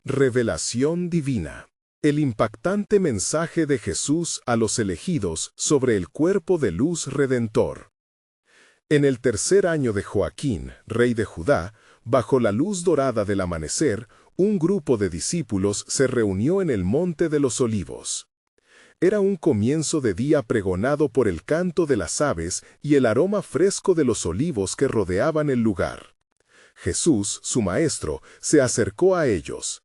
Revelación divina. El impactante mensaje de Jesús a los elegidos sobre el cuerpo de luz redentor. En el tercer año de Joaquín, rey de Judá, bajo la luz dorada del amanecer, un grupo de discípulos se reunió en el Monte de los Olivos. Era un comienzo de día pregonado por el canto de las aves y el aroma fresco de los olivos que rodeaban el lugar. Jesús, su maestro, se acercó a ellos.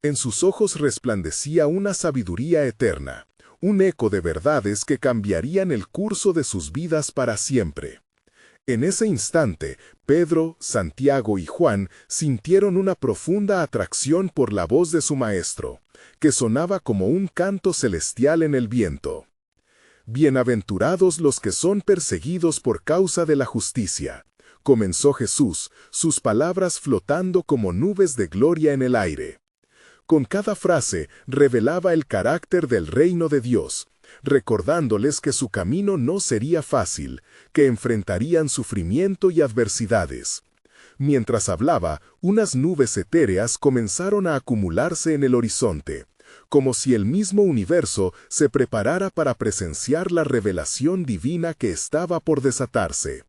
En sus ojos resplandecía una sabiduría eterna, un eco de verdades que cambiarían el curso de sus vidas para siempre. En ese instante, Pedro, Santiago y Juan sintieron una profunda atracción por la voz de su maestro, que sonaba como un canto celestial en el viento. Bienaventurados los que son perseguidos por causa de la justicia, comenzó Jesús, sus palabras flotando como nubes de gloria en el aire. Con cada frase revelaba el carácter del reino de Dios, recordándoles que su camino no sería fácil, que enfrentarían sufrimiento y adversidades. Mientras hablaba, unas nubes etéreas comenzaron a acumularse en el horizonte, como si el mismo universo se preparara para presenciar la revelación divina que estaba por desatarse.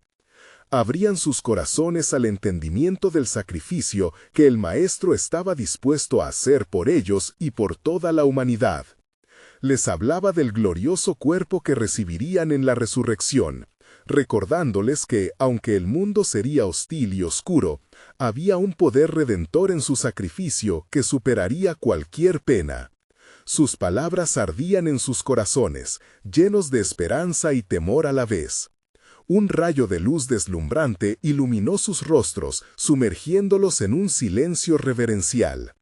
Abrían sus corazones al entendimiento del sacrificio que el Maestro estaba dispuesto a hacer por ellos y por toda la humanidad. Les hablaba del glorioso cuerpo que recibirían en la resurrección, recordándoles que, aunque el mundo sería hostil y oscuro, había un poder redentor en su sacrificio que superaría cualquier pena. Sus palabras ardían en sus corazones, llenos de esperanza y temor a la vez. Un rayo de luz deslumbrante iluminó sus rostros, sumergiéndolos en un silencio reverencial.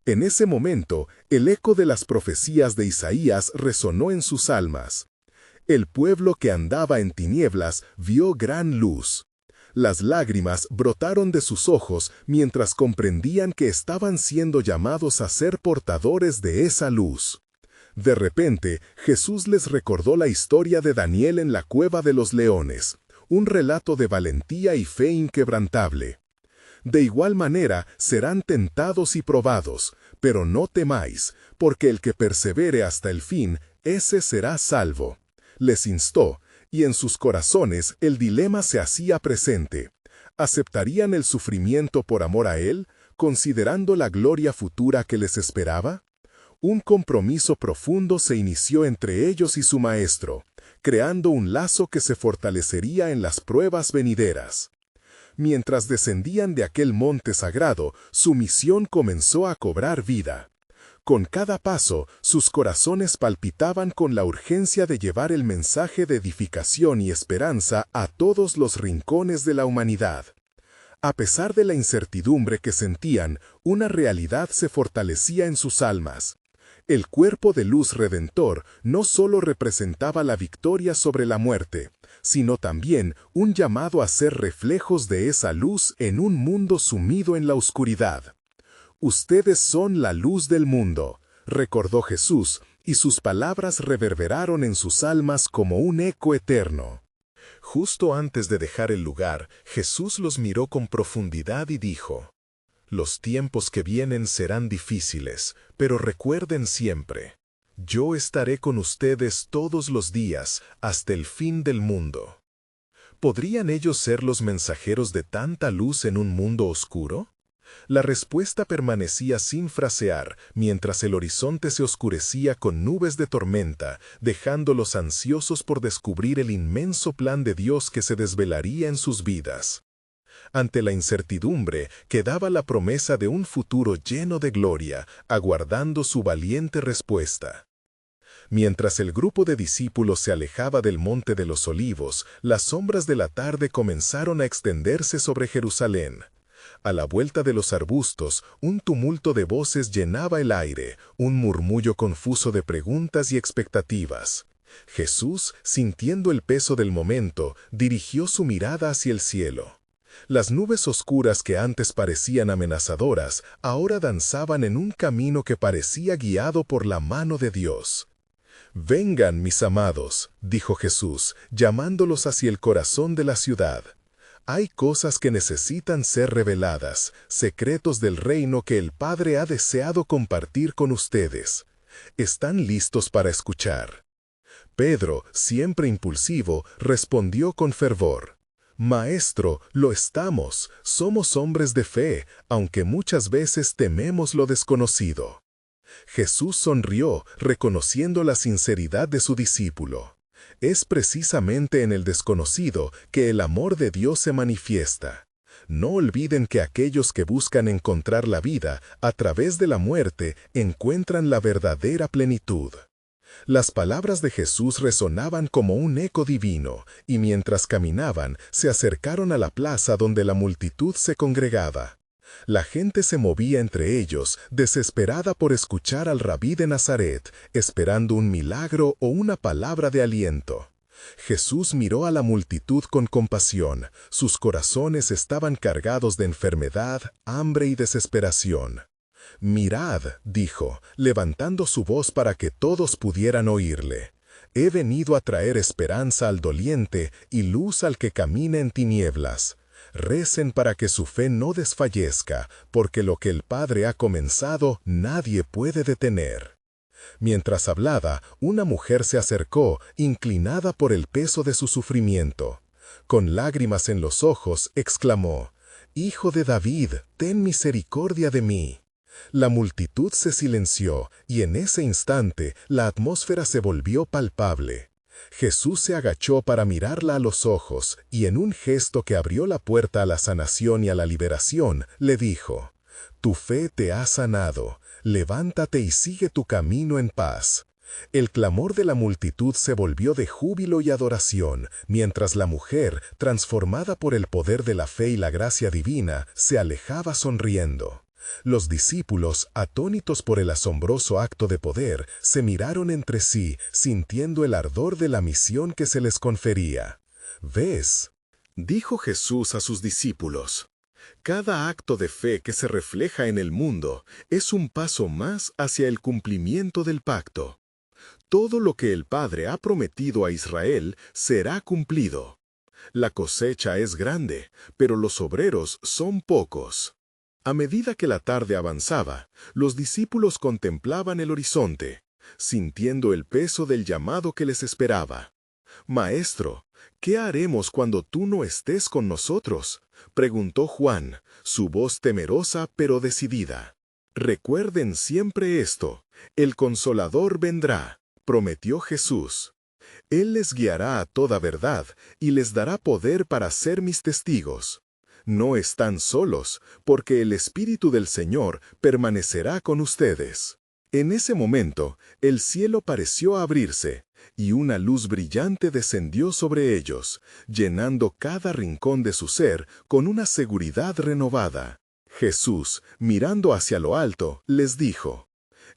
En ese momento, el eco de las profecías de Isaías resonó en sus almas. El pueblo que andaba en tinieblas vio gran luz. Las lágrimas brotaron de sus ojos mientras comprendían que estaban siendo llamados a ser portadores de esa luz. De repente, Jesús les recordó la historia de Daniel en la cueva de los leones, un relato de valentía y fe inquebrantable. De igual manera serán tentados y probados, pero no temáis, porque el que persevere hasta el fin, ese será salvo. Les instó, y en sus corazones el dilema se hacía presente. ¿Aceptarían el sufrimiento por amor a él, considerando la gloria futura que les esperaba? Un compromiso profundo se inició entre ellos y su maestro, creando un lazo que se fortalecería en las pruebas venideras. Mientras descendían de aquel monte sagrado, su misión comenzó a cobrar vida. Con cada paso, sus corazones palpitaban con la urgencia de llevar el mensaje de edificación y esperanza a todos los rincones de la humanidad. A pesar de la incertidumbre que sentían, una realidad se fortalecía en sus almas. El cuerpo de luz redentor no solo representaba la victoria sobre la muerte, sino también un llamado a ser reflejos de esa luz en un mundo sumido en la oscuridad. Ustedes son la luz del mundo, recordó Jesús, y sus palabras reverberaron en sus almas como un eco eterno. Justo antes de dejar el lugar, Jesús los miró con profundidad y dijo: «Los tiempos que vienen serán difíciles, pero recuerden siempre, yo estaré con ustedes todos los días hasta el fin del mundo». ¿Podrían ellos ser los mensajeros de tanta luz en un mundo oscuro? La respuesta permanecía sin frasear, mientras el horizonte se oscurecía con nubes de tormenta, dejándolos ansiosos por descubrir el inmenso plan de Dios que se desvelaría en sus vidas. Ante la incertidumbre, quedaba la promesa de un futuro lleno de gloria, aguardando su valiente respuesta. Mientras el grupo de discípulos se alejaba del Monte de los Olivos, las sombras de la tarde comenzaron a extenderse sobre Jerusalén. A la vuelta de los arbustos, un tumulto de voces llenaba el aire, un murmullo confuso de preguntas y expectativas. Jesús, sintiendo el peso del momento, dirigió su mirada hacia el cielo. Las nubes oscuras que antes parecían amenazadoras, ahora danzaban en un camino que parecía guiado por la mano de Dios. «Vengan, mis amados», dijo Jesús, llamándolos hacia el corazón de la ciudad. Hay cosas que necesitan ser reveladas, secretos del reino que el Padre ha deseado compartir con ustedes. ¿Están listos para escuchar? Pedro, siempre impulsivo, respondió con fervor: Maestro, lo estamos, somos hombres de fe, aunque muchas veces tememos lo desconocido. Jesús sonrió, reconociendo la sinceridad de su discípulo. Es precisamente en el desconocido que el amor de Dios se manifiesta. No olviden que aquellos que buscan encontrar la vida a través de la muerte encuentran la verdadera plenitud. Las palabras de Jesús resonaban como un eco divino, y mientras caminaban, se acercaron a la plaza donde la multitud se congregaba. La gente se movía entre ellos, desesperada por escuchar al Rabí de Nazaret, esperando un milagro o una palabra de aliento. Jesús miró a la multitud con compasión. Sus corazones estaban cargados de enfermedad, hambre y desesperación. «Mirad», dijo, levantando su voz para que todos pudieran oírle. «He venido a traer esperanza al doliente y luz al que camina en tinieblas». Recen para que su fe no desfallezca, porque lo que el Padre ha comenzado, nadie puede detener. Mientras hablaba, una mujer se acercó, inclinada por el peso de su sufrimiento. Con lágrimas en los ojos, exclamó: «Hijo de David, ten misericordia de mí». La multitud se silenció, y en ese instante la atmósfera se volvió palpable. Jesús se agachó para mirarla a los ojos, y en un gesto que abrió la puerta a la sanación y a la liberación, le dijo: «Tu fe te ha sanado, levántate y sigue tu camino en paz». El clamor de la multitud se volvió de júbilo y adoración, mientras la mujer, transformada por el poder de la fe y la gracia divina, se alejaba sonriendo. Los discípulos, atónitos por el asombroso acto de poder, se miraron entre sí, sintiendo el ardor de la misión que se les confería. «¿Ves?», dijo Jesús a sus discípulos. «Cada acto de fe que se refleja en el mundo es un paso más hacia el cumplimiento del pacto. Todo lo que el Padre ha prometido a Israel será cumplido. La cosecha es grande, pero los obreros son pocos». A medida que la tarde avanzaba, los discípulos contemplaban el horizonte, sintiendo el peso del llamado que les esperaba. «Maestro, ¿qué haremos cuando tú no estés con nosotros?», preguntó Juan, su voz temerosa pero decidida. «Recuerden siempre esto: el Consolador vendrá», prometió Jesús. «Él les guiará a toda verdad y les dará poder para ser mis testigos. No están solos, porque el Espíritu del Señor permanecerá con ustedes». En ese momento, el cielo pareció abrirse, y una luz brillante descendió sobre ellos, llenando cada rincón de su ser con una seguridad renovada. Jesús, mirando hacia lo alto, les dijo: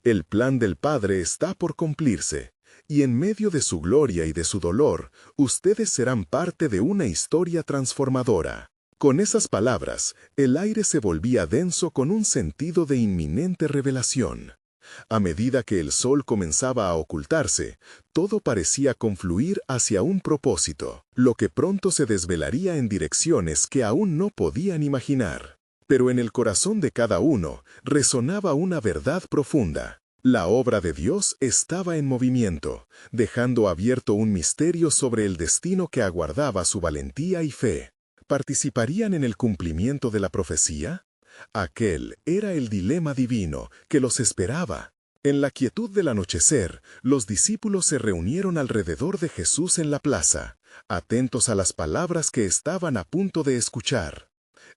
«El plan del Padre está por cumplirse, y en medio de su gloria y de su dolor, ustedes serán parte de una historia transformadora». Con esas palabras, el aire se volvía denso con un sentido de inminente revelación. A medida que el sol comenzaba a ocultarse, todo parecía confluir hacia un propósito, lo que pronto se desvelaría en direcciones que aún no podían imaginar. Pero en el corazón de cada uno resonaba una verdad profunda. La obra de Dios estaba en movimiento, dejando abierto un misterio sobre el destino que aguardaba su valentía y fe. ¿Participarían en el cumplimiento de la profecía? Aquel era el dilema divino que los esperaba. En la quietud del anochecer, los discípulos se reunieron alrededor de Jesús en la plaza, atentos a las palabras que estaban a punto de escuchar.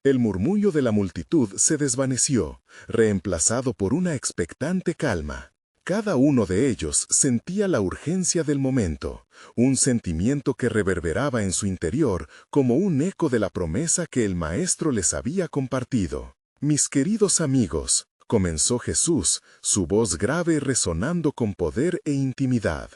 El murmullo de la multitud se desvaneció, reemplazado por una expectante calma. Cada uno de ellos sentía la urgencia del momento, un sentimiento que reverberaba en su interior como un eco de la promesa que el Maestro les había compartido. «Mis queridos amigos», comenzó Jesús, su voz grave resonando con poder e intimidad.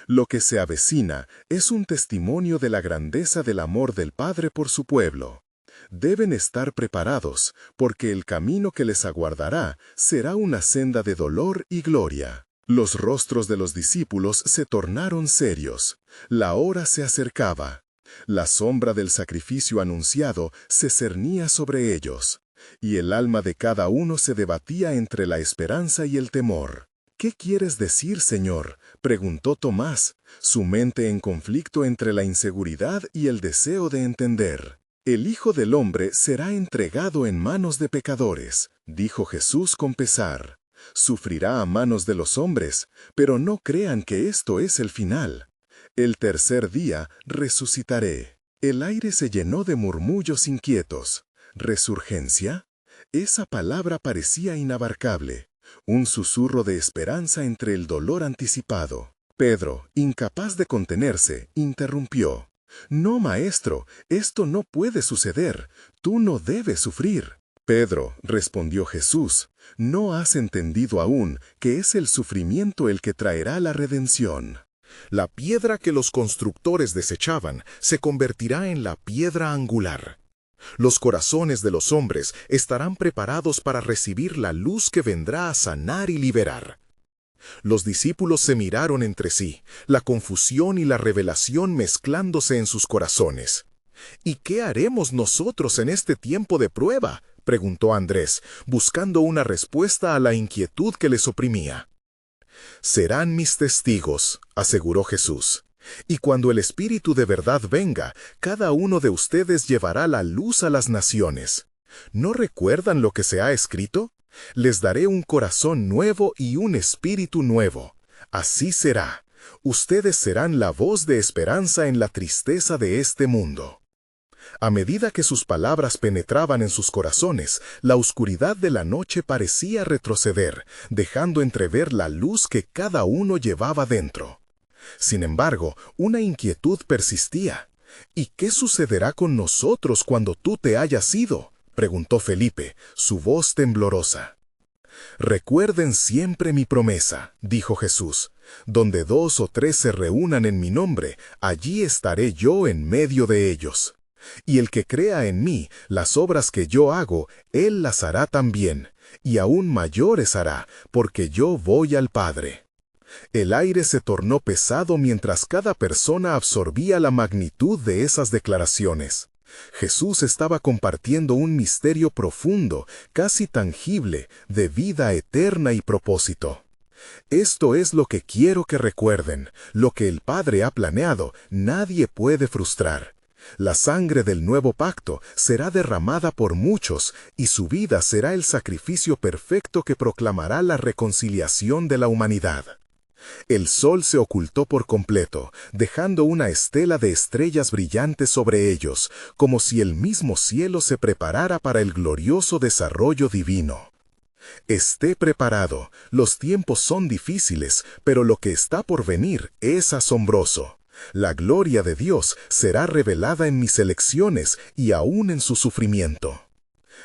«Lo que se avecina es un testimonio de la grandeza del amor del Padre por su pueblo. Deben estar preparados, porque el camino que les aguardará será una senda de dolor y gloria». Los rostros de los discípulos se tornaron serios. La hora se acercaba. La sombra del sacrificio anunciado se cernía sobre ellos, y el alma de cada uno se debatía entre la esperanza y el temor. «¿Qué quieres decir, Señor?», preguntó Tomás, su mente en conflicto entre la inseguridad y el deseo de entender. «El Hijo del Hombre será entregado en manos de pecadores», dijo Jesús con pesar. «Sufrirá a manos de los hombres, pero no crean que esto es el final. El tercer día resucitaré». El aire se llenó de murmullos inquietos. ¿Resurgencia? Esa palabra parecía inabarcable. Un susurro de esperanza entre el dolor anticipado. Pedro, incapaz de contenerse, interrumpió. «No, maestro, esto no puede suceder. Tú no debes sufrir». «Pedro», respondió Jesús, «no has entendido aún que es el sufrimiento el que traerá la redención. La piedra que los constructores desechaban se convertirá en la piedra angular. Los corazones de los hombres estarán preparados para recibir la luz que vendrá a sanar y liberar». Los discípulos se miraron entre sí, la confusión y la revelación mezclándose en sus corazones. «¿Y qué haremos nosotros en este tiempo de prueba?», preguntó Andrés, buscando una respuesta a la inquietud que les oprimía. «Serán mis testigos», aseguró Jesús. «Y cuando el Espíritu de verdad venga, cada uno de ustedes llevará la luz a las naciones. ¿No recuerdan lo que se ha escrito? Les daré un corazón nuevo y un espíritu nuevo. Así será. Ustedes serán la voz de esperanza en la tristeza de este mundo». A medida que sus palabras penetraban en sus corazones, la oscuridad de la noche parecía retroceder, dejando entrever la luz que cada uno llevaba dentro. Sin embargo, una inquietud persistía. «¿Y qué sucederá con nosotros cuando tú te hayas ido?», preguntó Felipe, su voz temblorosa. «Recuerden siempre mi promesa», dijo Jesús. «Donde 2 o 3 se reúnan en mi nombre, allí estaré yo en medio de ellos. Y el que crea en mí, las obras que yo hago, él las hará también, y aún mayores hará, porque yo voy al Padre». El aire se tornó pesado mientras cada persona absorbía la magnitud de esas declaraciones. Jesús estaba compartiendo un misterio profundo, casi tangible, de vida eterna y propósito. «Esto es lo que quiero que recuerden, lo que el Padre ha planeado, nadie puede frustrar. La sangre del nuevo pacto será derramada por muchos, y su vida será el sacrificio perfecto que proclamará la reconciliación de la humanidad». El sol se ocultó por completo, dejando una estela de estrellas brillantes sobre ellos, como si el mismo cielo se preparara para el glorioso desarrollo divino. «Esté preparado, los tiempos son difíciles, pero lo que está por venir es asombroso. La gloria de Dios será revelada en mis elecciones y aún en su sufrimiento».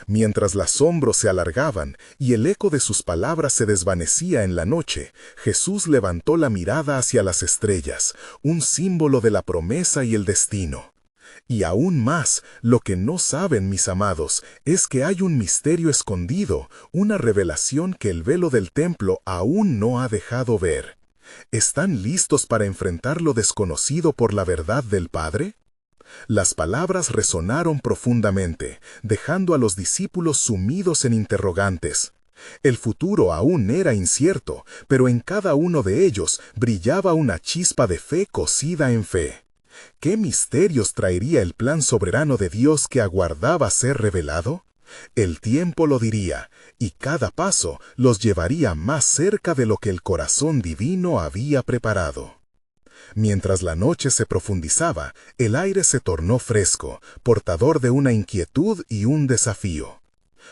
Mientras los asombros se alargaban y el eco de sus palabras se desvanecía en la noche, Jesús levantó la mirada hacia las estrellas, un símbolo de la promesa y el destino. «Y aún más, lo que no saben, mis amados, es que hay un misterio escondido, una revelación que el velo del templo aún no ha dejado ver. ¿Están listos para enfrentar lo desconocido por la verdad del Padre?». Las palabras resonaron profundamente, dejando a los discípulos sumidos en interrogantes. El futuro aún era incierto, pero en cada uno de ellos brillaba una chispa de fe cocida en fe. ¿Qué misterios traería el plan soberano de Dios que aguardaba ser revelado? El tiempo lo diría, y cada paso los llevaría más cerca de lo que el corazón divino había preparado. Mientras la noche se profundizaba, el aire se tornó fresco, portador de una inquietud y un desafío.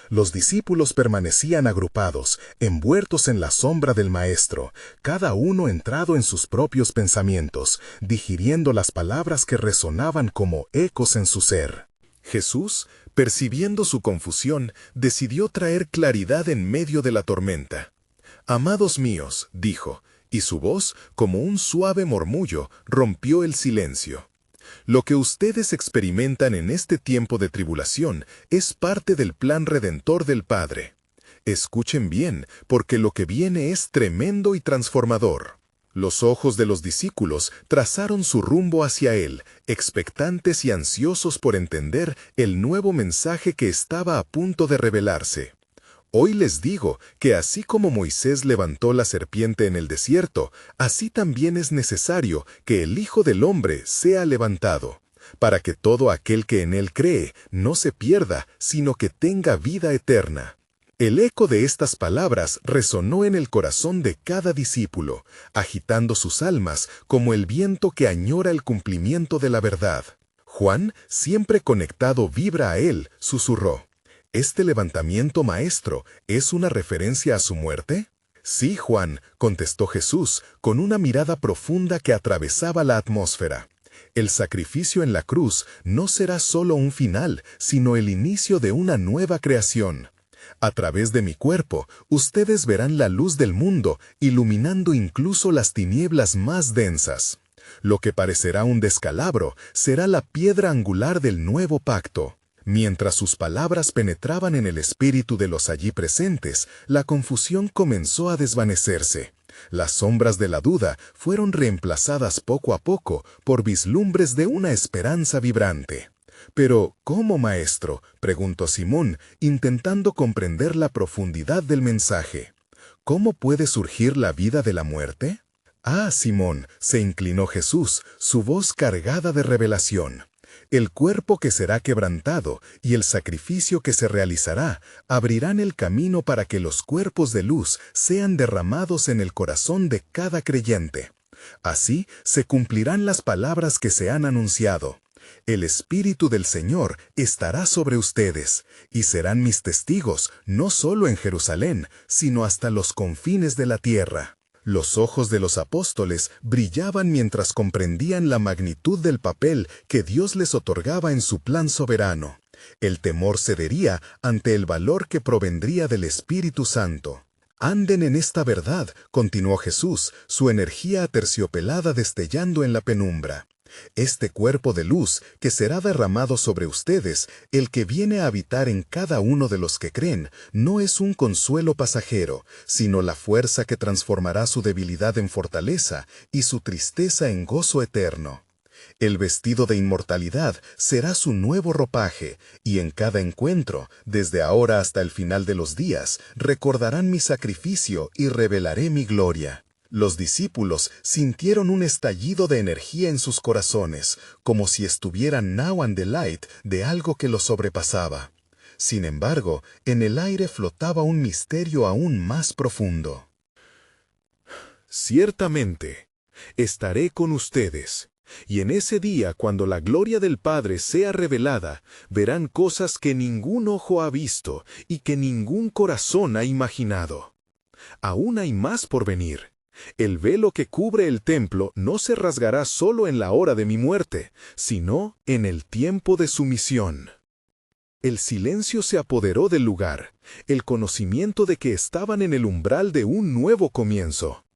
Los discípulos permanecían agrupados, envueltos en la sombra del Maestro, cada uno entrado en sus propios pensamientos, digiriendo las palabras que resonaban como ecos en su ser. Jesús, percibiendo su confusión, decidió traer claridad en medio de la tormenta. «Amados míos», dijo, y su voz, como un suave murmullo, rompió el silencio. «Lo que ustedes experimentan en este tiempo de tribulación es parte del plan redentor del Padre. Escuchen bien, porque lo que viene es tremendo y transformador. Los ojos de los discípulos trazaron su rumbo hacia él, expectantes y ansiosos por entender el nuevo mensaje que estaba a punto de revelarse. Hoy les digo que así como Moisés levantó la serpiente en el desierto, así también es necesario que el Hijo del Hombre sea levantado, para que todo aquel que en él cree no se pierda, sino que tenga vida eterna. El eco de estas palabras resonó en el corazón de cada discípulo, agitando sus almas como el viento que añora el cumplimiento de la verdad. Juan, siempre conectado vibra a él, susurró: ¿Este levantamiento, maestro, es una referencia a su muerte? Sí, Juan, contestó Jesús, con una mirada profunda que atravesaba la atmósfera. El sacrificio en la cruz no será solo un final, sino el inicio de una nueva creación. A través de mi cuerpo, ustedes verán la luz del mundo, iluminando incluso las tinieblas más densas. Lo que parecerá un descalabro será la piedra angular del nuevo pacto. Mientras sus palabras penetraban en el espíritu de los allí presentes, la confusión comenzó a desvanecerse. Las sombras de la duda fueron reemplazadas poco a poco por vislumbres de una esperanza vibrante. «¿Pero cómo, maestro?», preguntó Simón, intentando comprender la profundidad del mensaje. «¿Cómo puede surgir la vida de la muerte?». «Ah, Simón», se inclinó Jesús, su voz cargada de revelación. «El cuerpo que será quebrantado y el sacrificio que se realizará abrirán el camino para que los cuerpos de luz sean derramados en el corazón de cada creyente. Así se cumplirán las palabras que se han anunciado. El Espíritu del Señor estará sobre ustedes, y serán mis testigos no solo en Jerusalén, sino hasta los confines de la tierra». Los ojos de los apóstoles brillaban mientras comprendían la magnitud del papel que Dios les otorgaba en su plan soberano. El temor cedería ante el valor que provendría del Espíritu Santo. «Anden en esta verdad», continuó Jesús, su energía aterciopelada destellando en la penumbra. «Este cuerpo de luz que será derramado sobre ustedes, el que viene a habitar en cada uno de los que creen, no es un consuelo pasajero, sino la fuerza que transformará su debilidad en fortaleza y su tristeza en gozo eterno. El vestido de inmortalidad será su nuevo ropaje, y en cada encuentro, desde ahora hasta el final de los días, recordarán mi sacrificio y revelaré mi gloria». Los discípulos sintieron un estallido de energía en sus corazones, como si estuvieran now and the light de algo que los sobrepasaba. Sin embargo, en el aire flotaba un misterio aún más profundo. «Ciertamente, estaré con ustedes, y en ese día, cuando la gloria del Padre sea revelada, verán cosas que ningún ojo ha visto y que ningún corazón ha imaginado. Aún hay más por venir. El velo que cubre el templo no se rasgará solo en la hora de mi muerte, sino en el tiempo de su misión». El silencio se apoderó del lugar, el conocimiento de que estaban en el umbral de un nuevo comienzo.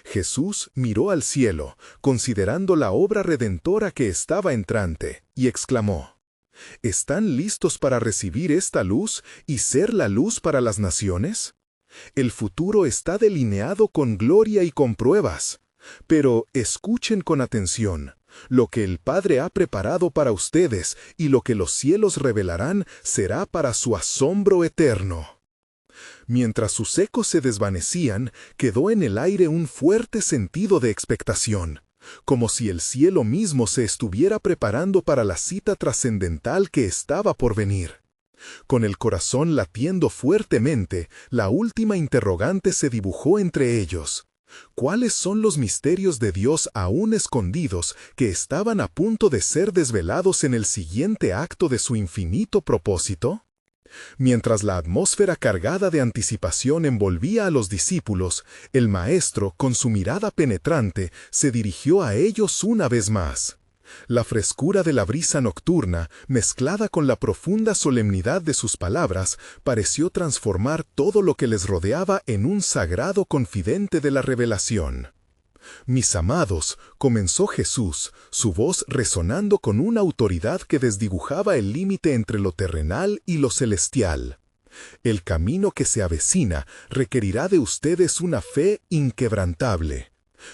Jesús miró al cielo, considerando la obra redentora que estaba entrante, y exclamó: «¿Están listos para recibir esta luz y ser la luz para las naciones? El futuro está delineado con gloria y con pruebas. Pero escuchen con atención. Lo que el Padre ha preparado para ustedes y lo que los cielos revelarán será para su asombro eterno». Mientras sus ecos se desvanecían, quedó en el aire un fuerte sentido de expectación, como si el cielo mismo se estuviera preparando para la cita trascendental que estaba por venir. Con el corazón latiendo fuertemente, la última interrogante se dibujó entre ellos. ¿Cuáles son los misterios de Dios aún escondidos que estaban a punto de ser desvelados en el siguiente acto de su infinito propósito? Mientras la atmósfera cargada de anticipación envolvía a los discípulos, el Maestro, con su mirada penetrante, se dirigió a ellos una vez más. La frescura de la brisa nocturna, mezclada con la profunda solemnidad de sus palabras, pareció transformar todo lo que les rodeaba en un sagrado confidente de la revelación. «Mis amados», comenzó Jesús, su voz resonando con una autoridad que desdibujaba el límite entre lo terrenal y lo celestial. «El camino que se avecina requerirá de ustedes una fe inquebrantable.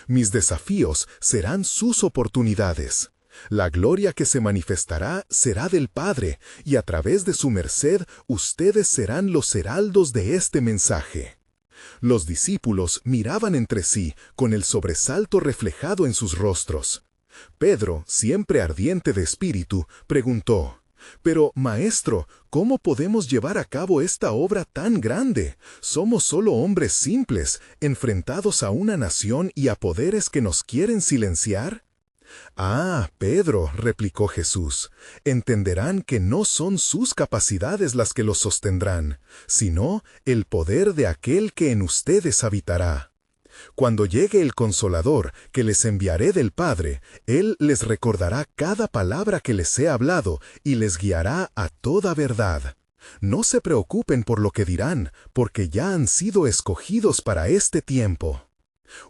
Mis desafíos serán sus oportunidades. La gloria que se manifestará será del Padre, y a través de su merced ustedes serán los heraldos de este mensaje. Los discípulos miraban entre sí, con el sobresalto reflejado en sus rostros. Pedro, siempre ardiente de espíritu, preguntó: «Pero, Maestro, ¿cómo podemos llevar a cabo esta obra tan grande? Somos solo hombres simples, enfrentados a una nación y a poderes que nos quieren silenciar». «Ah, Pedro», replicó Jesús, «entenderán que no son sus capacidades las que los sostendrán, sino el poder de aquel que en ustedes habitará. Cuando llegue el Consolador, que les enviaré del Padre, Él les recordará cada palabra que les he hablado y les guiará a toda verdad. No se preocupen por lo que dirán, porque ya han sido escogidos para este tiempo».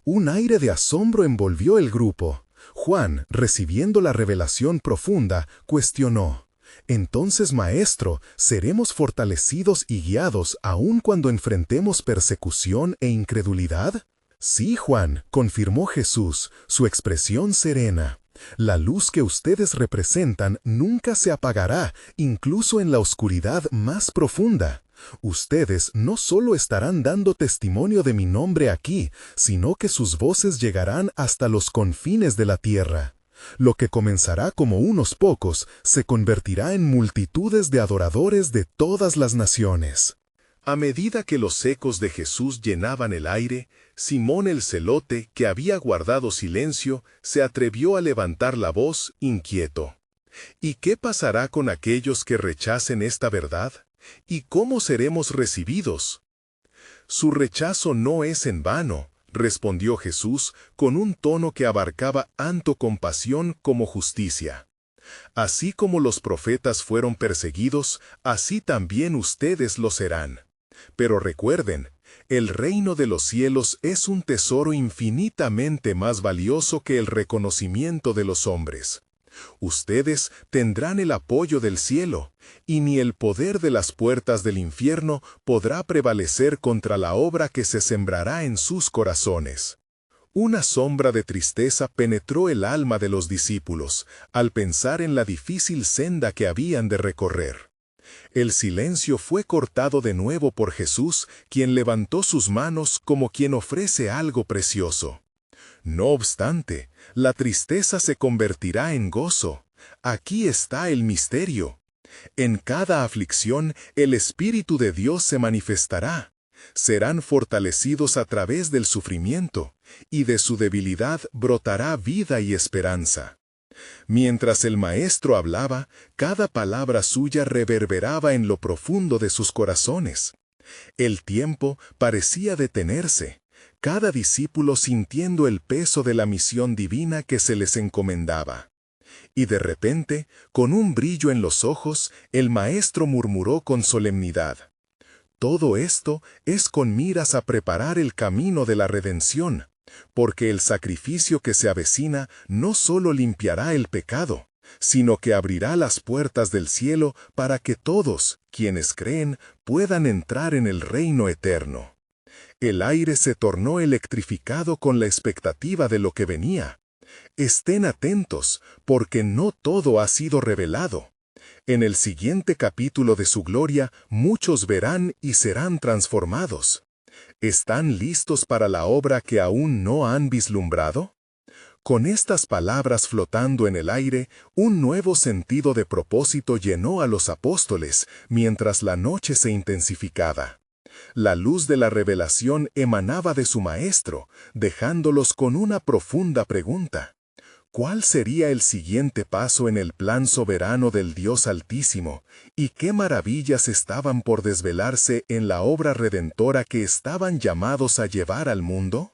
Un aire de asombro envolvió el grupo. Juan, recibiendo la revelación profunda, cuestionó: «Entonces, Maestro, ¿seremos fortalecidos y guiados aun cuando enfrentemos persecución e incredulidad?» «Sí, Juan», confirmó Jesús, su expresión serena. «La luz que ustedes representan nunca se apagará, incluso en la oscuridad más profunda. Ustedes no solo estarán dando testimonio de mi nombre aquí, sino que sus voces llegarán hasta los confines de la tierra. Lo que comenzará como unos pocos se convertirá en multitudes de adoradores de todas las naciones». A medida que los ecos de Jesús llenaban el aire, Simón el celote, que había guardado silencio, se atrevió a levantar la voz, inquieto. «¿Y qué pasará con aquellos que rechacen esta verdad? ¿Y cómo seremos recibidos?» «Su rechazo no es en vano», respondió Jesús con un tono que abarcaba tanto compasión como justicia. «Así como los profetas fueron perseguidos, así también ustedes lo serán. Pero recuerden, el reino de los cielos es un tesoro infinitamente más valioso que el reconocimiento de los hombres. Ustedes tendrán el apoyo del cielo, y ni el poder de las puertas del infierno podrá prevalecer contra la obra que se sembrará en sus corazones». Una sombra de tristeza penetró el alma de los discípulos al pensar en la difícil senda que habían de recorrer. El silencio fue cortado de nuevo por Jesús, quien levantó sus manos como quien ofrece algo precioso. «No obstante, la tristeza se convertirá en gozo. Aquí está el misterio. En cada aflicción, el Espíritu de Dios se manifestará. Serán fortalecidos a través del sufrimiento, y de su debilidad brotará vida y esperanza». Mientras el Maestro hablaba, cada palabra suya reverberaba en lo profundo de sus corazones. El tiempo parecía detenerse, cada discípulo sintiendo el peso de la misión divina que se les encomendaba. Y de repente, con un brillo en los ojos, el Maestro murmuró con solemnidad: «Todo esto es con miras a preparar el camino de la redención, porque el sacrificio que se avecina no solo limpiará el pecado, sino que abrirá las puertas del cielo para que todos, quienes creen, puedan entrar en el reino eterno». El aire se tornó electrificado con la expectativa de lo que venía. Estén atentos, porque no todo ha sido revelado. En el siguiente capítulo de su gloria, muchos verán y serán transformados. ¿Están listos para la obra que aún no han vislumbrado? Con estas palabras flotando en el aire, un nuevo sentido de propósito llenó a los apóstoles mientras la noche se intensificaba. La luz de la revelación emanaba de su Maestro, dejándolos con una profunda pregunta. ¿Cuál sería el siguiente paso en el plan soberano del Dios Altísimo, y qué maravillas estaban por desvelarse en la obra redentora que estaban llamados a llevar al mundo?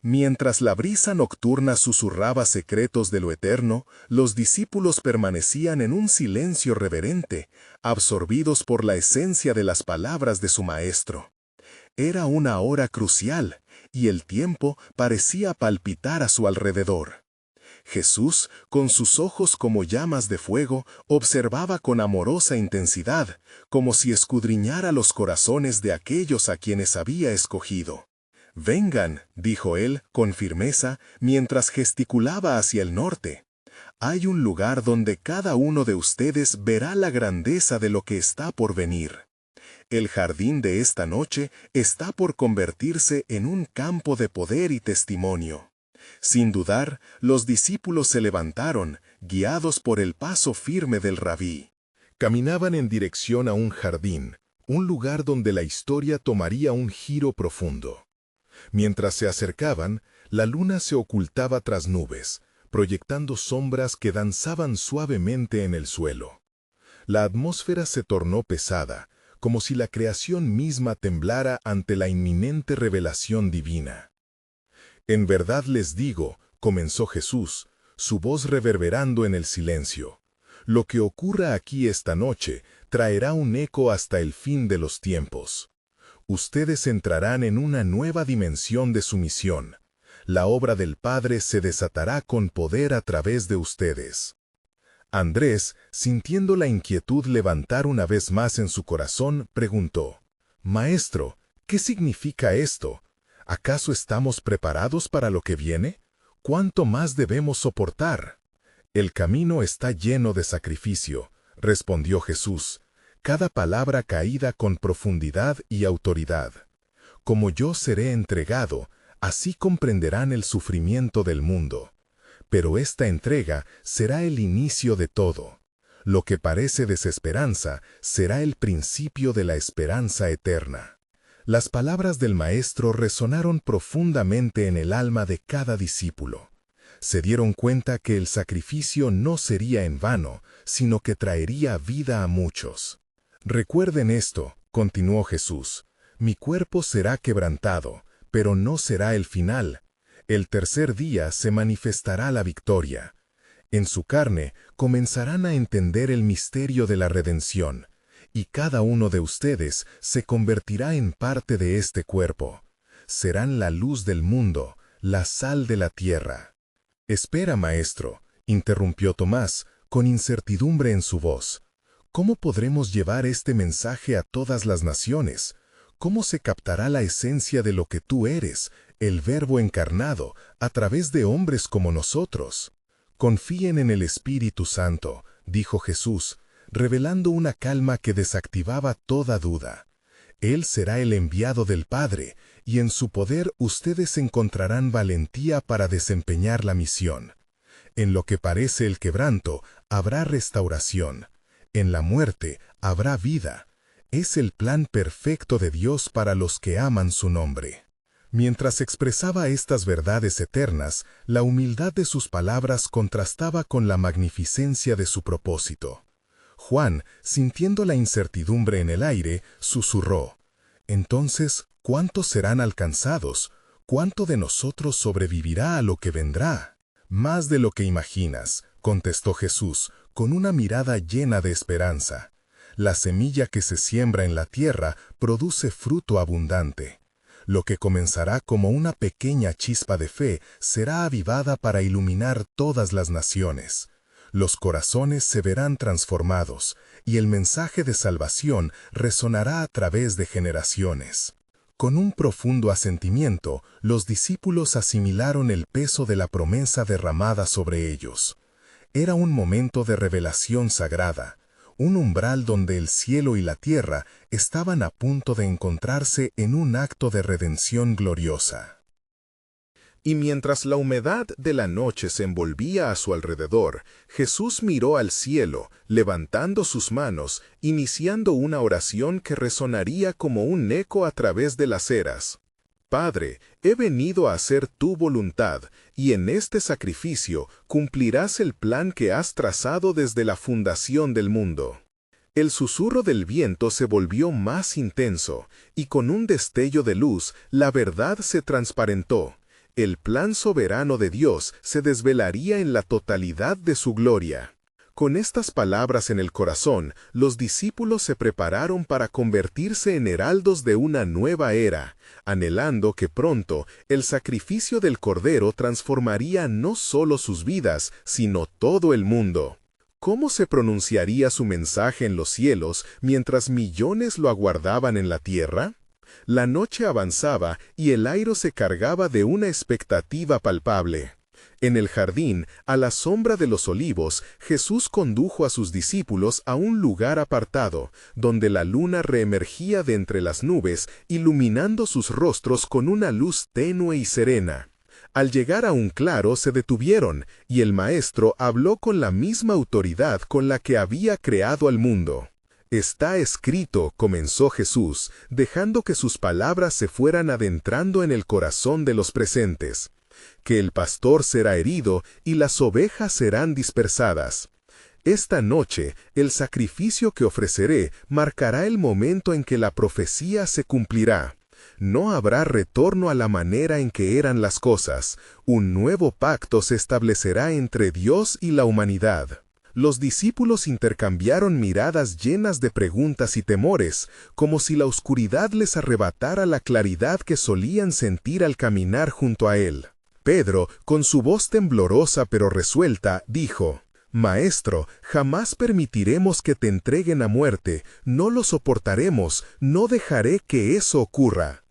Mientras la brisa nocturna susurraba secretos de lo eterno, los discípulos permanecían en un silencio reverente, absorbidos por la esencia de las palabras de su Maestro. Era una hora crucial, y el tiempo parecía palpitar a su alrededor. Jesús, con sus ojos como llamas de fuego, observaba con amorosa intensidad, como si escudriñara los corazones de aquellos a quienes había escogido. «Vengan», dijo él con firmeza mientras gesticulaba hacia el norte. «Hay un lugar donde cada uno de ustedes verá la grandeza de lo que está por venir. El jardín de esta noche está por convertirse en un campo de poder y testimonio». Sin dudar, los discípulos se levantaron, guiados por el paso firme del rabí. Caminaban en dirección a un jardín, un lugar donde la historia tomaría un giro profundo. Mientras se acercaban, la luna se ocultaba tras nubes, proyectando sombras que danzaban suavemente en el suelo. La atmósfera se tornó pesada, como si la creación misma temblara ante la inminente revelación divina. «En verdad les digo», comenzó Jesús, su voz reverberando en el silencio, «lo que ocurra aquí esta noche traerá un eco hasta el fin de los tiempos. Ustedes entrarán en una nueva dimensión de su misión. La obra del Padre se desatará con poder a través de ustedes». Andrés, sintiendo la inquietud levantar una vez más en su corazón, preguntó: «Maestro, ¿qué significa esto? ¿Acaso estamos preparados para lo que viene? ¿Cuánto más debemos soportar?» «El camino está lleno de sacrificio», respondió Jesús, cada palabra caída con profundidad y autoridad. «Como yo seré entregado, así comprenderán el sufrimiento del mundo. Pero esta entrega será el inicio de todo. Lo que parece desesperanza será el principio de la esperanza eterna». Las palabras del Maestro resonaron profundamente en el alma de cada discípulo. Se dieron cuenta que el sacrificio no sería en vano, sino que traería vida a muchos. «Recuerden esto», continuó Jesús, «mi cuerpo será quebrantado, pero no será el final. El tercer día se manifestará la victoria. En su carne comenzarán a entender el misterio de la redención, y cada uno de ustedes se convertirá en parte de este cuerpo. Serán la luz del mundo, la sal de la tierra». «Espera, maestro», interrumpió Tomás, con incertidumbre en su voz. «¿Cómo podremos llevar este mensaje a todas las naciones? ¿Cómo se captará la esencia de lo que tú eres, el Verbo encarnado, a través de hombres como nosotros?» «Confíen en el Espíritu Santo», dijo Jesús, revelando una calma que desactivaba toda duda. «Él será el enviado del Padre, y en su poder ustedes encontrarán valentía para desempeñar la misión. En lo que parece el quebranto, habrá restauración. En la muerte, habrá vida. Es el plan perfecto de Dios para los que aman su nombre». Mientras expresaba estas verdades eternas, la humildad de sus palabras contrastaba con la magnificencia de su propósito. Juan, sintiendo la incertidumbre en el aire, susurró: «Entonces, ¿cuántos serán alcanzados? ¿Cuánto de nosotros sobrevivirá a lo que vendrá?» «Más de lo que imaginas», contestó Jesús, con una mirada llena de esperanza. «La semilla que se siembra en la tierra produce fruto abundante. Lo que comenzará como una pequeña chispa de fe será avivada para iluminar todas las naciones. Los corazones se verán transformados, y el mensaje de salvación resonará a través de generaciones». Con un profundo asentimiento, los discípulos asimilaron el peso de la promesa derramada sobre ellos. Era un momento de revelación sagrada, un umbral donde el cielo y la tierra estaban a punto de encontrarse en un acto de redención gloriosa. Y mientras la humedad de la noche se envolvía a su alrededor, Jesús miró al cielo, levantando sus manos, iniciando una oración que resonaría como un eco a través de las eras. «Padre, he venido a hacer tu voluntad, y en este sacrificio cumplirás el plan que has trazado desde la fundación del mundo». El susurro del viento se volvió más intenso, y con un destello de luz, la verdad se transparentó. El plan soberano de Dios se desvelaría en la totalidad de su gloria. Con estas palabras en el corazón, los discípulos se prepararon para convertirse en heraldos de una nueva era, anhelando que pronto el sacrificio del Cordero transformaría no solo sus vidas, sino todo el mundo. ¿Cómo se pronunciaría su mensaje en los cielos mientras millones lo aguardaban en la tierra? La noche avanzaba y el aire se cargaba de una expectativa palpable. En el jardín, a la sombra de los olivos, Jesús condujo a sus discípulos a un lugar apartado, donde la luna reemergía de entre las nubes, iluminando sus rostros con una luz tenue y serena. Al llegar a un claro se detuvieron, y el Maestro habló con la misma autoridad con la que había creado al mundo. «Está escrito», comenzó Jesús, dejando que sus palabras se fueran adentrando en el corazón de los presentes, que el pastor será herido y las ovejas serán dispersadas. Esta noche, el sacrificio que ofreceré marcará el momento en que la profecía se cumplirá. No habrá retorno a la manera en que eran las cosas. Un nuevo pacto se establecerá entre Dios y la humanidad. Los discípulos intercambiaron miradas llenas de preguntas y temores, como si la oscuridad les arrebatara la claridad que solían sentir al caminar junto a él. Pedro, con su voz temblorosa pero resuelta, dijo: «Maestro, jamás permitiremos que te entreguen a muerte, no lo soportaremos, no dejaré que eso ocurra».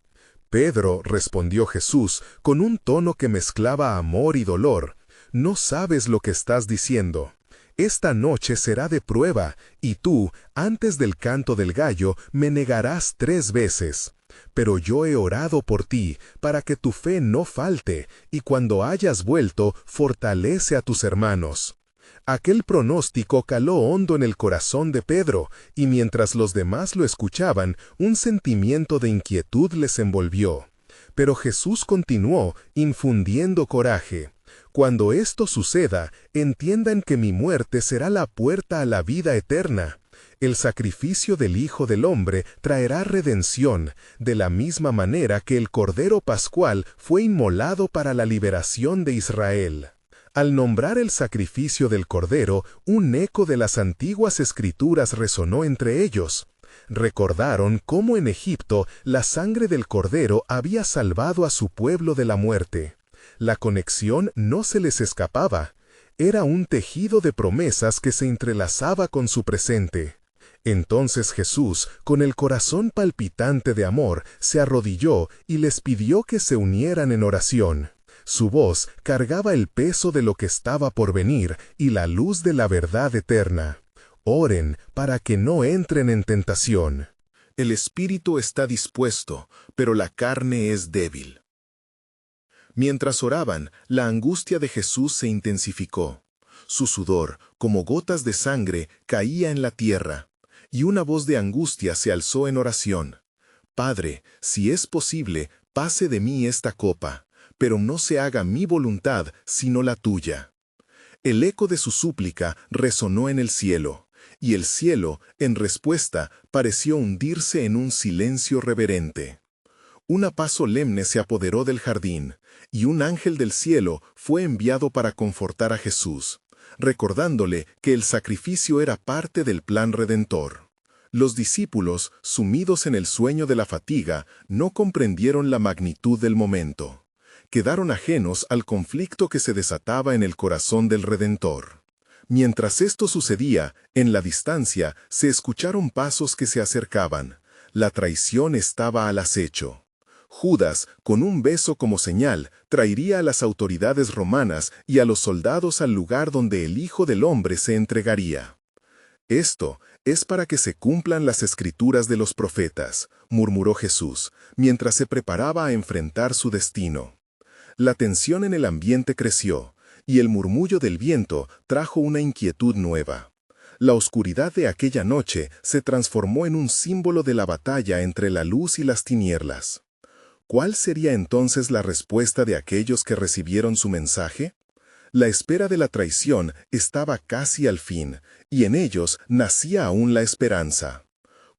«Pedro», respondió Jesús, con un tono que mezclaba amor y dolor, «no sabes lo que estás diciendo. Esta noche será de prueba, y tú, antes del canto del gallo, me negarás 3 veces. Pero yo he orado por ti, para que tu fe no falte, y cuando hayas vuelto, fortalece a tus hermanos». Aquel pronóstico caló hondo en el corazón de Pedro, y mientras los demás lo escuchaban, un sentimiento de inquietud les envolvió. Pero Jesús continuó, infundiendo coraje: «Cuando esto suceda, entiendan que mi muerte será la puerta a la vida eterna. El sacrificio del Hijo del Hombre traerá redención, de la misma manera que el Cordero Pascual fue inmolado para la liberación de Israel». Al nombrar el sacrificio del Cordero, un eco de las antiguas Escrituras resonó entre ellos. Recordaron cómo en Egipto la sangre del Cordero había salvado a su pueblo de la muerte. La conexión no se les escapaba. Era un tejido de promesas que se entrelazaba con su presente. Entonces Jesús, con el corazón palpitante de amor, se arrodilló y les pidió que se unieran en oración. Su voz cargaba el peso de lo que estaba por venir y la luz de la verdad eterna. «Oren para que no entren en tentación. El espíritu está dispuesto, pero la carne es débil». Mientras oraban, la angustia de Jesús se intensificó. Su sudor, como gotas de sangre, caía en la tierra, y una voz de angustia se alzó en oración: «Padre, si es posible, pase de mí esta copa, pero no se haga mi voluntad, sino la tuya». El eco de su súplica resonó en el cielo, y el cielo, en respuesta, pareció hundirse en un silencio reverente. Una paz solemne se apoderó del jardín, y un ángel del cielo fue enviado para confortar a Jesús, recordándole que el sacrificio era parte del plan redentor. Los discípulos, sumidos en el sueño de la fatiga, no comprendieron la magnitud del momento. Quedaron ajenos al conflicto que se desataba en el corazón del Redentor. Mientras esto sucedía, en la distancia se escucharon pasos que se acercaban. La traición estaba al acecho. Judas, con un beso como señal, traería a las autoridades romanas y a los soldados al lugar donde el Hijo del Hombre se entregaría. «Esto es para que se cumplan las escrituras de los profetas», murmuró Jesús, mientras se preparaba a enfrentar su destino. La tensión en el ambiente creció, y el murmullo del viento trajo una inquietud nueva. La oscuridad de aquella noche se transformó en un símbolo de la batalla entre la luz y las tinieblas. ¿Cuál sería entonces la respuesta de aquellos que recibieron su mensaje? La espera de la traición estaba casi al fin, y en ellos nacía aún la esperanza.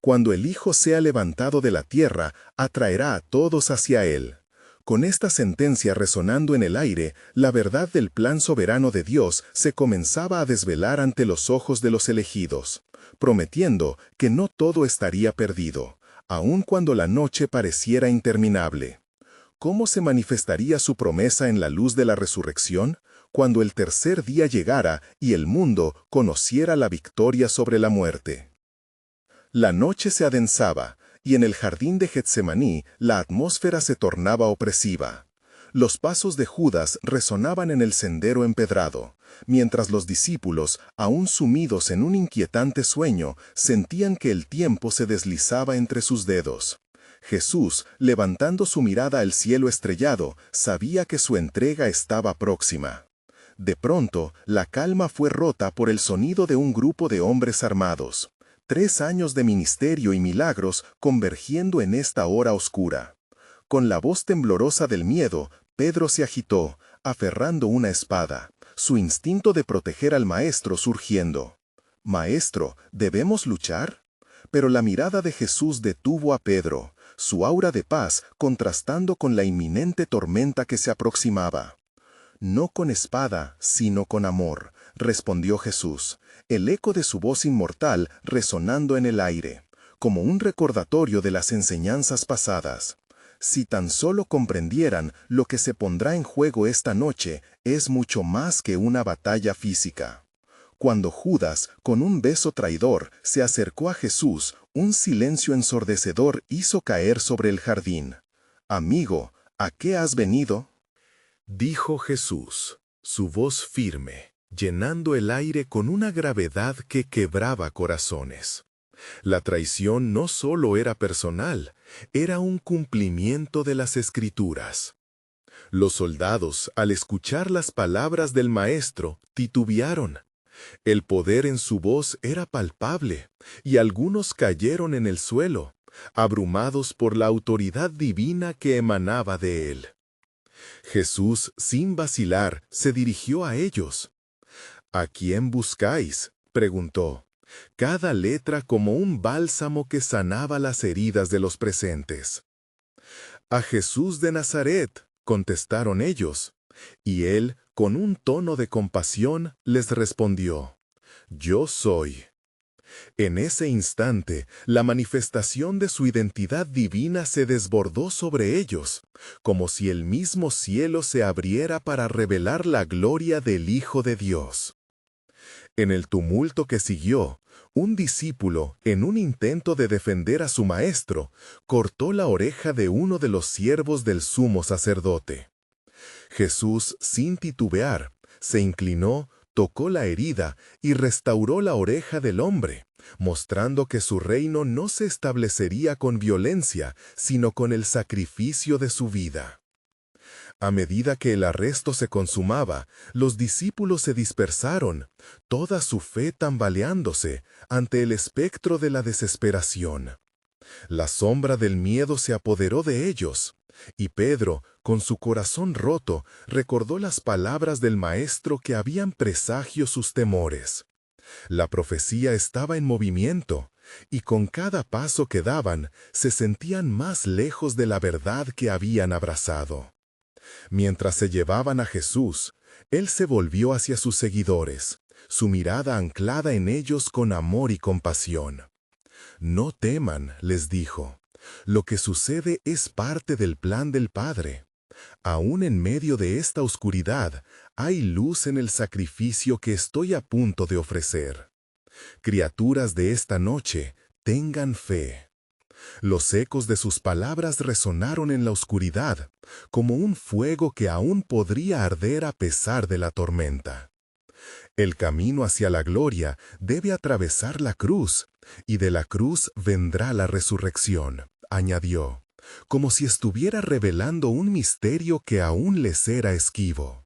Cuando el Hijo sea levantado de la tierra, atraerá a todos hacia él. Con esta sentencia resonando en el aire, la verdad del plan soberano de Dios se comenzaba a desvelar ante los ojos de los elegidos, prometiendo que no todo estaría perdido, aun cuando la noche pareciera interminable. ¿Cómo se manifestaría su promesa en la luz de la resurrección? Cuando el tercer día llegara y el mundo conociera la victoria sobre la muerte. La noche se adensaba, y en el jardín de Getsemaní la atmósfera se tornaba opresiva. Los pasos de Judas resonaban en el sendero empedrado, mientras los discípulos, aún sumidos en un inquietante sueño, sentían que el tiempo se deslizaba entre sus dedos. Jesús, levantando su mirada al cielo estrellado, sabía que su entrega estaba próxima. De pronto, la calma fue rota por el sonido de un grupo de hombres armados. 3 años de ministerio y milagros convergiendo en esta hora oscura. Con la voz temblorosa del miedo, Pedro se agitó, aferrando una espada, su instinto de proteger al maestro surgiendo. «Maestro, ¿debemos luchar?» Pero la mirada de Jesús detuvo a Pedro, su aura de paz contrastando con la inminente tormenta que se aproximaba. «No con espada, sino con amor», respondió Jesús, el eco de su voz inmortal resonando en el aire, como un recordatorio de las enseñanzas pasadas. Si tan solo comprendieran lo que se pondrá en juego esta noche, es mucho más que una batalla física. Cuando Judas, con un beso traidor, se acercó a Jesús, un silencio ensordecedor hizo caer sobre el jardín. «Amigo, ¿a qué has venido?», dijo Jesús, su voz firme, llenando el aire con una gravedad que quebraba corazones. La traición no solo era personal, era un cumplimiento de las Escrituras. Los soldados, al escuchar las palabras del Maestro, titubearon. El poder en su voz era palpable, y algunos cayeron en el suelo, abrumados por la autoridad divina que emanaba de él. Jesús, sin vacilar, se dirigió a ellos. «¿A quién buscáis?», preguntó. Cada letra como un bálsamo que sanaba las heridas de los presentes. «A Jesús de Nazaret», contestaron ellos, y él, con un tono de compasión, les respondió: «Yo soy». En ese instante, la manifestación de su identidad divina se desbordó sobre ellos, como si el mismo cielo se abriera para revelar la gloria del Hijo de Dios. En el tumulto que siguió, un discípulo, en un intento de defender a su maestro, cortó la oreja de uno de los siervos del sumo sacerdote. Jesús, sin titubear, se inclinó, tocó la herida y restauró la oreja del hombre, mostrando que su reino no se establecería con violencia, sino con el sacrificio de su vida. A medida que el arresto se consumaba, los discípulos se dispersaron, toda su fe tambaleándose ante el espectro de la desesperación. La sombra del miedo se apoderó de ellos, y Pedro, con su corazón roto, recordó las palabras del Maestro que habían presagio sus temores. La profecía estaba en movimiento, y con cada paso que daban, se sentían más lejos de la verdad que habían abrazado. Mientras se llevaban a Jesús, él se volvió hacia sus seguidores, su mirada anclada en ellos con amor y compasión. «No teman», les dijo, «lo que sucede es parte del plan del Padre. Aún en medio de esta oscuridad, hay luz en el sacrificio que estoy a punto de ofrecer. Criaturas de esta noche, tengan fe». Los ecos de sus palabras resonaron en la oscuridad, como un fuego que aún podría arder a pesar de la tormenta. El camino hacia la gloria debe atravesar la cruz, y de la cruz vendrá la resurrección, añadió, como si estuviera revelando un misterio que aún les era esquivo.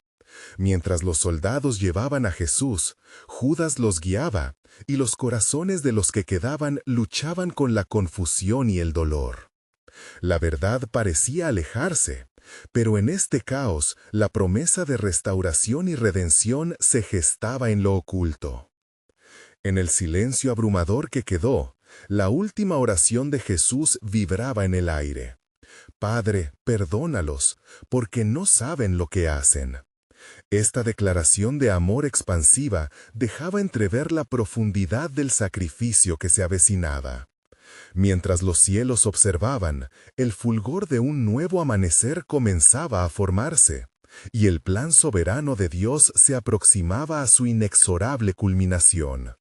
Mientras los soldados llevaban a Jesús, Judas los guiaba, y los corazones de los que quedaban luchaban con la confusión y el dolor. La verdad parecía alejarse, pero en este caos la promesa de restauración y redención se gestaba en lo oculto. En el silencio abrumador que quedó, la última oración de Jesús vibraba en el aire. «Padre, perdónalos, porque no saben lo que hacen». Esta declaración de amor expansiva dejaba entrever la profundidad del sacrificio que se avecinaba. Mientras los cielos observaban, el fulgor de un nuevo amanecer comenzaba a formarse, y el plan soberano de Dios se aproximaba a su inexorable culminación.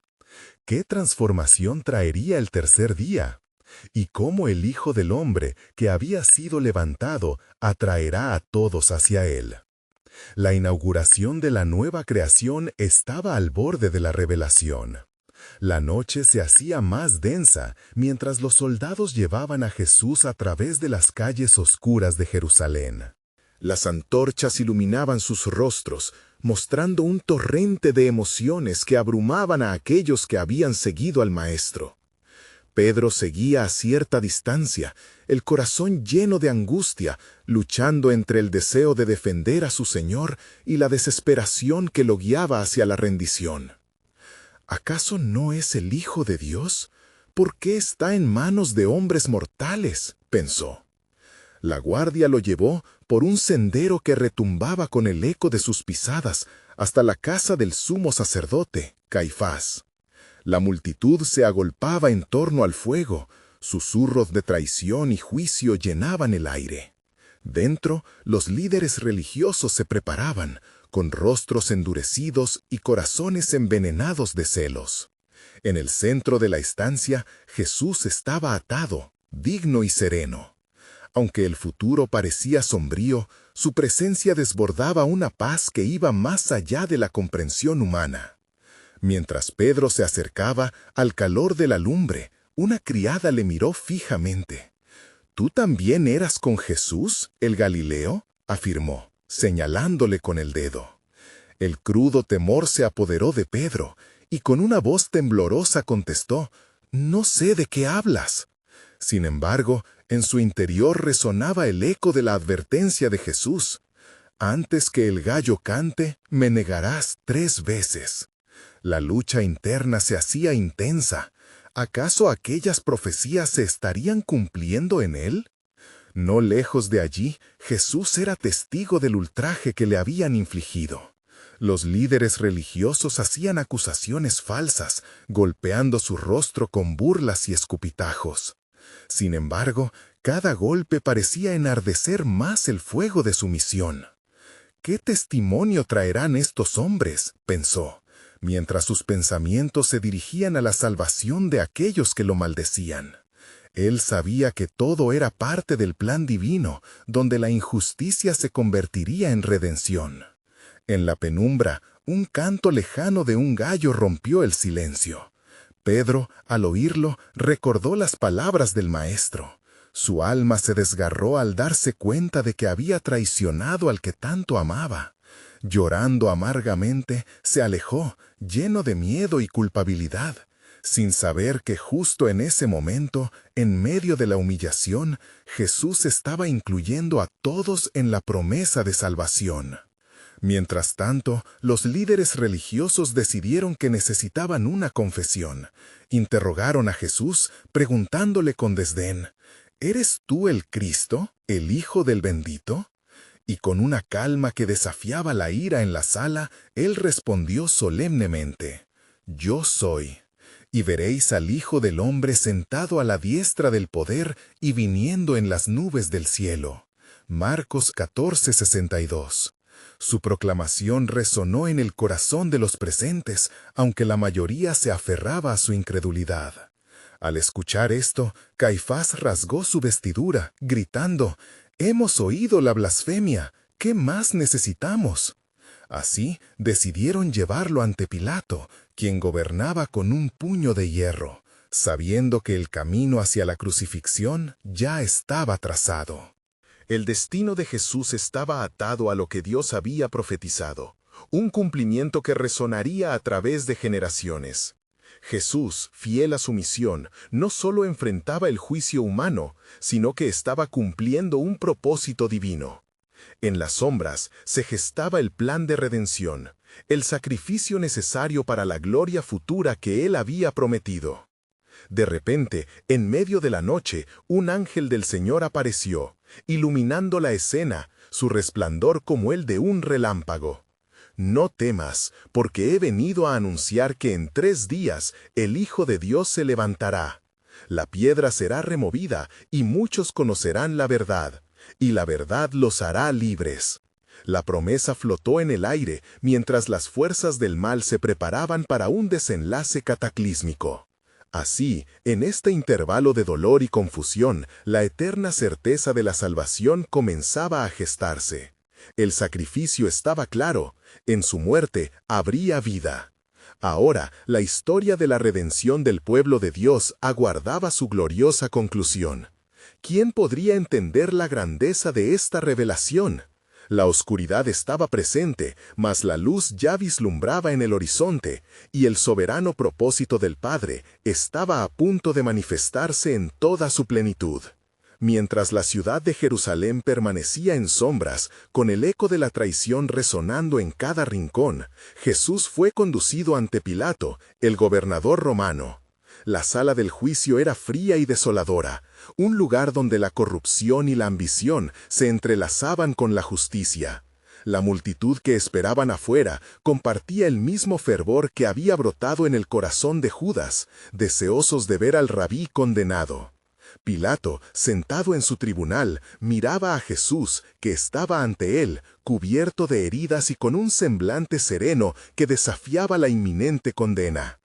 ¿Qué transformación traería el tercer día? y cómo el Hijo del Hombre, que había sido levantado, atraerá a todos hacia él. La inauguración de la nueva creación estaba al borde de la revelación. La noche se hacía más densa mientras los soldados llevaban a Jesús a través de las calles oscuras de Jerusalén. Las antorchas iluminaban sus rostros, mostrando un torrente de emociones que abrumaban a aquellos que habían seguido al Maestro. Pedro seguía a cierta distancia, el corazón lleno de angustia, luchando entre el deseo de defender a su Señor y la desesperación que lo guiaba hacia la rendición. ¿Acaso no es el Hijo de Dios? ¿Por qué está en manos de hombres mortales?, pensó. La guardia lo llevó por un sendero que retumbaba con el eco de sus pisadas hasta la casa del sumo sacerdote, Caifás. La multitud se agolpaba en torno al fuego, susurros de traición y juicio llenaban el aire. Dentro, los líderes religiosos se preparaban, con rostros endurecidos y corazones envenenados de celos. En el centro de la estancia, Jesús estaba atado, digno y sereno. Aunque el futuro parecía sombrío, su presencia desbordaba una paz que iba más allá de la comprensión humana. Mientras Pedro se acercaba, al calor de la lumbre, una criada le miró fijamente. «¿Tú también eras con Jesús, el Galileo?», afirmó, señalándole con el dedo. El crudo temor se apoderó de Pedro, y con una voz temblorosa contestó, «No sé de qué hablas». Sin embargo, en su interior resonaba el eco de la advertencia de Jesús. «Antes que el gallo cante, me negarás 3 veces». La lucha interna se hacía intensa. ¿Acaso aquellas profecías se estarían cumpliendo en él? No lejos de allí, Jesús era testigo del ultraje que le habían infligido. Los líderes religiosos hacían acusaciones falsas, golpeando su rostro con burlas y escupitajos. Sin embargo, cada golpe parecía enardecer más el fuego de su misión. ¿Qué testimonio traerán estos hombres?, pensó, mientras sus pensamientos se dirigían a la salvación de aquellos que lo maldecían. Él sabía que todo era parte del plan divino, donde la injusticia se convertiría en redención. En la penumbra, un canto lejano de un gallo rompió el silencio. Pedro, al oírlo, recordó las palabras del Maestro. Su alma se desgarró al darse cuenta de que había traicionado al que tanto amaba. Llorando amargamente, se alejó, lleno de miedo y culpabilidad, sin saber que justo en ese momento, en medio de la humillación, Jesús estaba incluyendo a todos en la promesa de salvación. Mientras tanto, los líderes religiosos decidieron que necesitaban una confesión. Interrogaron a Jesús, preguntándole con desdén, ¿eres tú el Cristo, el Hijo del Bendito? Y con una calma que desafiaba la ira en la sala, él respondió solemnemente, «Yo soy, y veréis al Hijo del Hombre sentado a la diestra del poder y viniendo en las nubes del cielo». Marcos 14:62. Su proclamación resonó en el corazón de los presentes, aunque la mayoría se aferraba a su incredulidad. Al escuchar esto, Caifás rasgó su vestidura, gritando, «Hemos oído la blasfemia, ¿qué más necesitamos?». Así decidieron llevarlo ante Pilato, quien gobernaba con un puño de hierro, sabiendo que el camino hacia la crucifixión ya estaba trazado. El destino de Jesús estaba atado a lo que Dios había profetizado, un cumplimiento que resonaría a través de generaciones. Jesús, fiel a su misión, no solo enfrentaba el juicio humano, sino que estaba cumpliendo un propósito divino. En las sombras se gestaba el plan de redención, el sacrificio necesario para la gloria futura que él había prometido. De repente, en medio de la noche, un ángel del Señor apareció, iluminando la escena, su resplandor como el de un relámpago. «No temas, porque he venido a anunciar que en 3 días el Hijo de Dios se levantará. La piedra será removida y muchos conocerán la verdad, y la verdad los hará libres». La promesa flotó en el aire mientras las fuerzas del mal se preparaban para un desenlace cataclísmico. Así, en este intervalo de dolor y confusión, la eterna certeza de la salvación comenzaba a gestarse. El sacrificio estaba claro, en su muerte habría vida. Ahora, la historia de la redención del pueblo de Dios aguardaba su gloriosa conclusión. ¿Quién podría entender la grandeza de esta revelación? La oscuridad estaba presente, mas la luz ya vislumbraba en el horizonte, y el soberano propósito del Padre estaba a punto de manifestarse en toda su plenitud. Mientras la ciudad de Jerusalén permanecía en sombras, con el eco de la traición resonando en cada rincón, Jesús fue conducido ante Pilato, el gobernador romano. La sala del juicio era fría y desoladora, un lugar donde la corrupción y la ambición se entrelazaban con la justicia. La multitud que esperaban afuera compartía el mismo fervor que había brotado en el corazón de Judas, deseosos de ver al rabí condenado. Pilato, sentado en su tribunal, miraba a Jesús, que estaba ante él, cubierto de heridas y con un semblante sereno que desafiaba la inminente condena.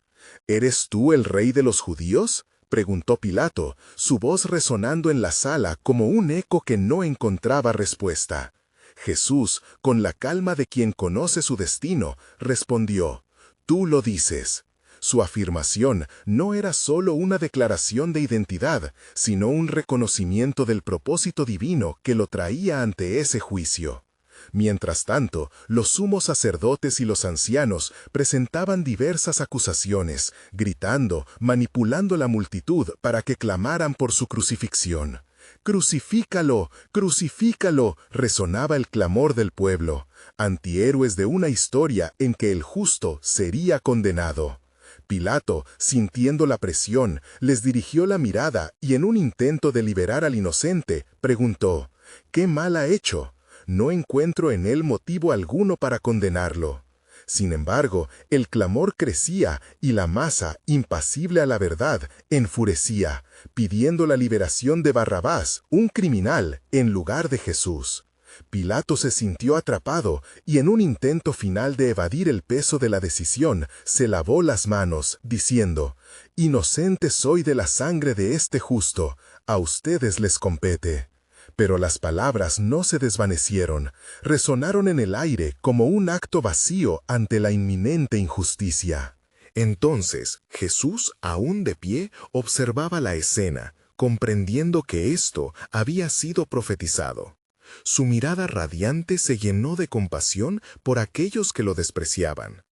¿Eres tú el rey de los judíos?, preguntó Pilato, su voz resonando en la sala como un eco que no encontraba respuesta. Jesús, con la calma de quien conoce su destino, respondió: «Tú lo dices». Su afirmación no era solo una declaración de identidad, sino un reconocimiento del propósito divino que lo traía ante ese juicio. Mientras tanto, los sumos sacerdotes y los ancianos presentaban diversas acusaciones, gritando, manipulando la multitud para que clamaran por su crucifixión. «¡Crucifícalo! ¡Crucifícalo!», resonaba el clamor del pueblo, antihéroes de una historia en que el justo sería condenado. Pilato, sintiendo la presión, les dirigió la mirada y en un intento de liberar al inocente, preguntó: «¿Qué mal ha hecho? No encuentro en él motivo alguno para condenarlo». Sin embargo, el clamor crecía y la masa, impasible a la verdad, enfurecía, pidiendo la liberación de Barrabás, un criminal, en lugar de Jesús. Pilato se sintió atrapado y en un intento final de evadir el peso de la decisión, se lavó las manos, diciendo: «Inocente soy de la sangre de este justo, a ustedes les compete». Pero las palabras no se desvanecieron, resonaron en el aire como un acto vacío ante la inminente injusticia. Entonces, Jesús, aún de pie, observaba la escena, comprendiendo que esto había sido profetizado. Su mirada radiante se llenó de compasión por aquellos que lo despreciaban.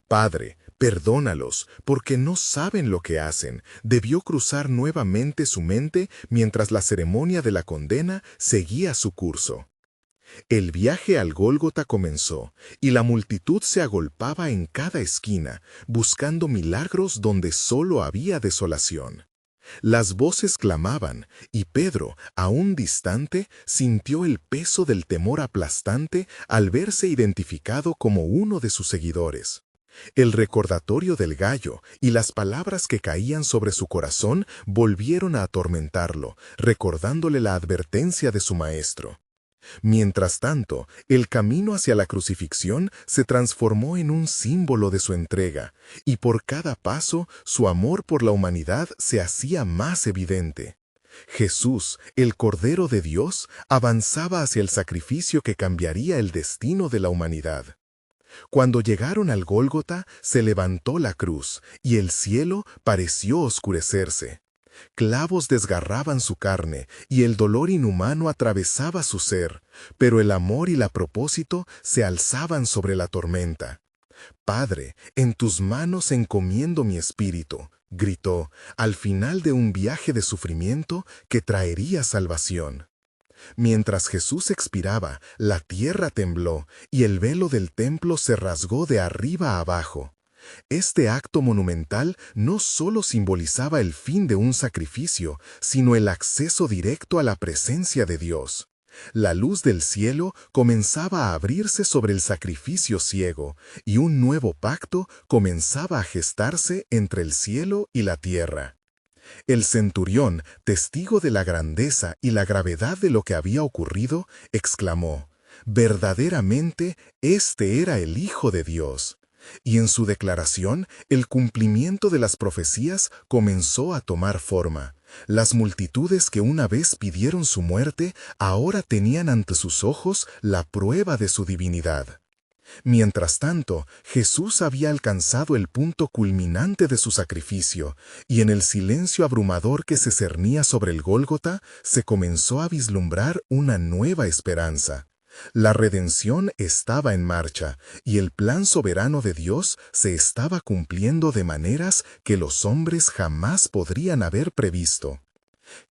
«Padre, perdónalos, porque no saben lo que hacen», debió cruzar nuevamente su mente mientras la ceremonia de la condena seguía su curso. El viaje al Gólgota comenzó, y la multitud se agolpaba en cada esquina, buscando milagros donde solo había desolación. Las voces clamaban, y Pedro, aún distante, sintió el peso del temor aplastante al verse identificado como uno de sus seguidores. El recordatorio del gallo y las palabras que caían sobre su corazón volvieron a atormentarlo, recordándole la advertencia de su maestro. Mientras tanto, el camino hacia la crucifixión se transformó en un símbolo de su entrega, y por cada paso su amor por la humanidad se hacía más evidente. Jesús, el Cordero de Dios, avanzaba hacia el sacrificio que cambiaría el destino de la humanidad. Cuando llegaron al Gólgota, se levantó la cruz, y el cielo pareció oscurecerse. Clavos desgarraban su carne, y el dolor inhumano atravesaba su ser, pero el amor y el propósito se alzaban sobre la tormenta. «Padre, en tus manos encomiendo mi espíritu», gritó, al final de un viaje de sufrimiento que traería salvación. Mientras Jesús expiraba, la tierra tembló, y el velo del templo se rasgó de arriba a abajo. Este acto monumental no solo simbolizaba el fin de un sacrificio, sino el acceso directo a la presencia de Dios. La luz del cielo comenzaba a abrirse sobre el sacrificio ciego, y un nuevo pacto comenzaba a gestarse entre el cielo y la tierra. El centurión, testigo de la grandeza y la gravedad de lo que había ocurrido, exclamó: «Verdaderamente, este era el Hijo de Dios». Y en su declaración, el cumplimiento de las profecías comenzó a tomar forma. Las multitudes que una vez pidieron su muerte, ahora tenían ante sus ojos la prueba de su divinidad. Mientras tanto, Jesús había alcanzado el punto culminante de su sacrificio, y en el silencio abrumador que se cernía sobre el Gólgota, se comenzó a vislumbrar una nueva esperanza. La redención estaba en marcha, y el plan soberano de Dios se estaba cumpliendo de maneras que los hombres jamás podrían haber previsto.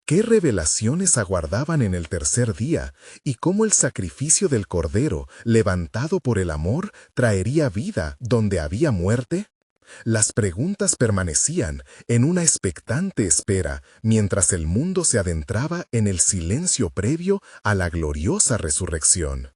¿Qué revelaciones aguardaban en el tercer día, y cómo el sacrificio del Cordero, levantado por el amor, traería vida donde había muerte? Las preguntas permanecían en una expectante espera mientras el mundo se adentraba en el silencio previo a la gloriosa resurrección.